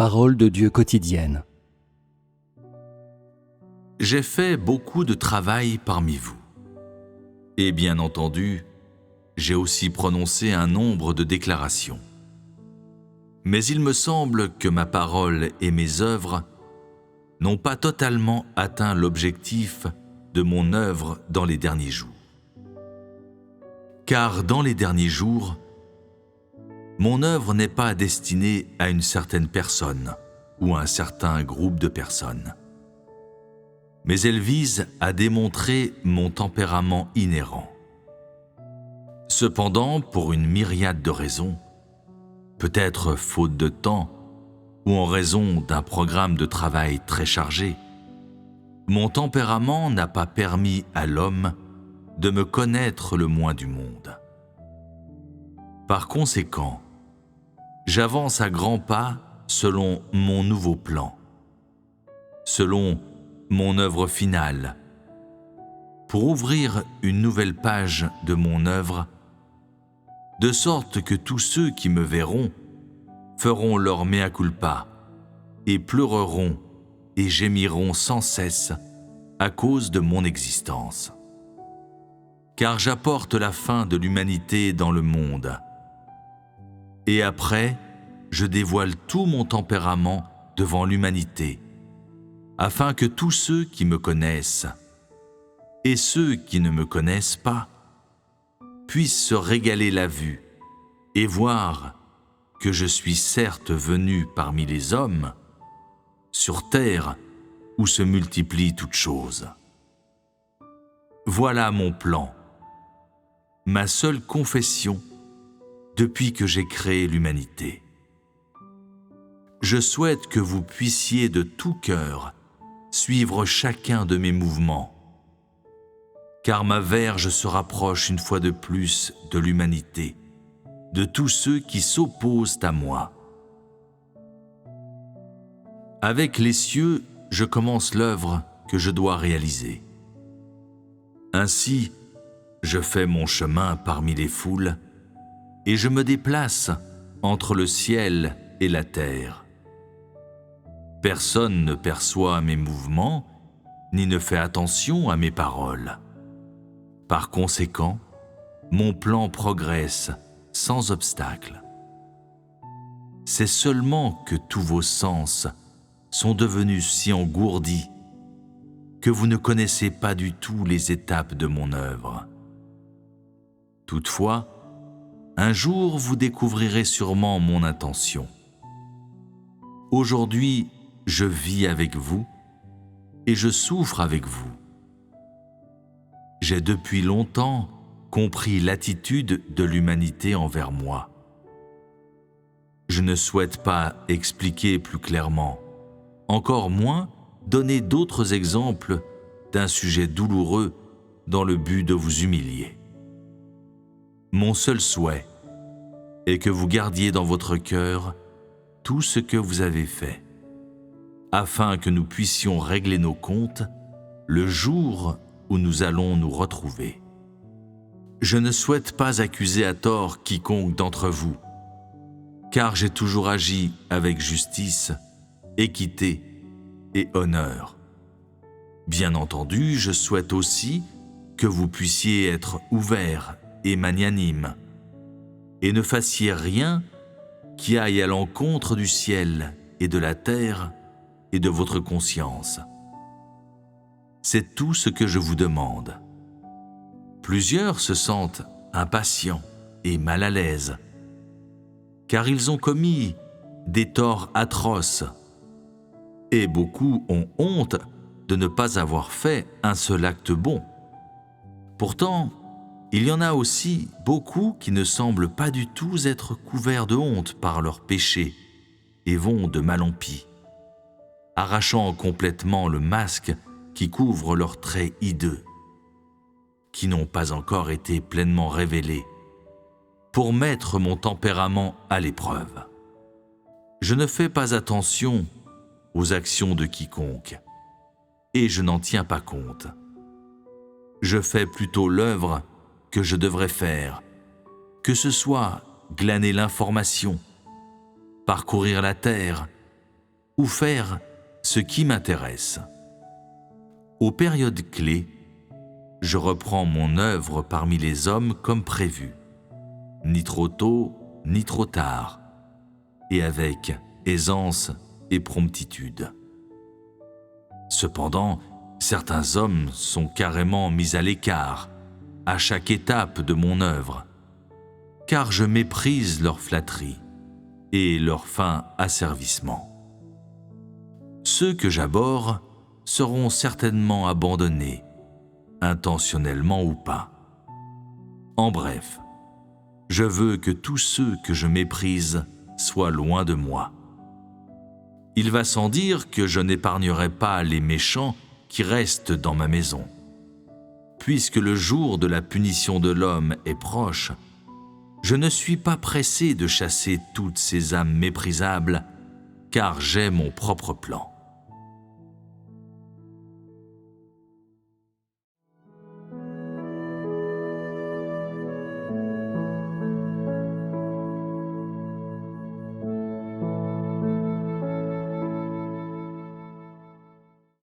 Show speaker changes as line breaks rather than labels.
Parole de Dieu quotidienne.
J'ai fait beaucoup de travail parmi vous. Et bien entendu, j'ai aussi prononcé un nombre de déclarations. Mais il me semble que ma parole et mes œuvres n'ont pas totalement atteint l'objectif de mon œuvre dans les derniers jours. Car dans les derniers jours, mon œuvre n'est pas destinée à une certaine personne ou à un certain groupe de personnes. Mais elle vise à démontrer mon tempérament inhérent. Cependant, pour une myriade de raisons, peut-être faute de temps ou en raison d'un programme de travail très chargé, mon tempérament n'a pas permis à l'homme de me connaître le moins du monde. Par conséquent, j'avance à grands pas selon mon nouveau plan, selon mon œuvre finale, pour ouvrir une nouvelle page de mon œuvre, de sorte que tous ceux qui me verront feront leur mea culpa et pleureront et gémiront sans cesse à cause de mon existence. Car j'apporte la fin de l'humanité dans le monde. Et après, je dévoile tout mon tempérament devant l'humanité, afin que tous ceux qui me connaissent et ceux qui ne me connaissent pas puissent se régaler la vue et voir que je suis certes venu parmi les hommes, sur terre où se multiplient toutes choses. Voilà mon plan, ma seule confession depuis que j'ai créé l'humanité. Je souhaite que vous puissiez de tout cœur suivre chacun de mes mouvements, car ma verge se rapproche une fois de plus de l'humanité, de tous ceux qui s'opposent à moi. Avec les cieux, je commence l'œuvre que je dois réaliser. Ainsi, je fais mon chemin parmi les foules et je me déplace entre le ciel et la terre. Personne ne perçoit mes mouvements ni ne fait attention à mes paroles. Par conséquent, mon plan progresse sans obstacle. C'est seulement que tous vos sens sont devenus si engourdis que vous ne connaissez pas du tout les étapes de mon œuvre. Toutefois, un jour vous découvrirez sûrement mon intention. Aujourd'hui, je vis avec vous et je souffre avec vous. J'ai depuis longtemps compris l'attitude de l'humanité envers moi. Je ne souhaite pas expliquer plus clairement, encore moins donner d'autres exemples d'un sujet douloureux dans le but de vous humilier. Mon seul souhait est que vous gardiez dans votre cœur tout ce que vous avez fait, afin que nous puissions régler nos comptes le jour où nous allons nous retrouver. Je ne souhaite pas accuser à tort quiconque d'entre vous, car j'ai toujours agi avec justice, équité et honneur. Bien entendu, je souhaite aussi que vous puissiez être ouverts et magnanimes, et ne fassiez rien qui aille à l'encontre du ciel et de la terre et de votre conscience. C'est tout ce que je vous demande. Plusieurs se sentent impatients et mal à l'aise, car ils ont commis des torts atroces, et beaucoup ont honte de ne pas avoir fait un seul acte bon. Pourtant, il y en a aussi beaucoup qui ne semblent pas du tout être couverts de honte par leurs péchés et vont de mal en pis, arrachant complètement le masque qui couvre leurs traits hideux, qui n'ont pas encore été pleinement révélés, pour mettre mon tempérament à l'épreuve. Je ne fais pas attention aux actions de quiconque, et je n'en tiens pas compte. Je fais plutôt l'œuvre que je devrais faire, que ce soit glaner l'information, parcourir la terre ou faire ce qui m'intéresse. Aux périodes clés, je reprends mon œuvre parmi les hommes comme prévu, ni trop tôt, ni trop tard, et avec aisance et promptitude. Cependant, certains hommes sont carrément mis à l'écart à chaque étape de mon œuvre, car je méprise leur flatterie et leur fin asservissement. Ceux que j'abhorre seront certainement abandonnés, intentionnellement ou pas. En bref, je veux que tous ceux que je méprise soient loin de moi. Il va sans dire que je n'épargnerai pas les méchants qui restent dans ma maison. Puisque le jour de la punition de l'homme est proche, je ne suis pas pressé de chasser toutes ces âmes méprisables, car j'ai mon propre plan.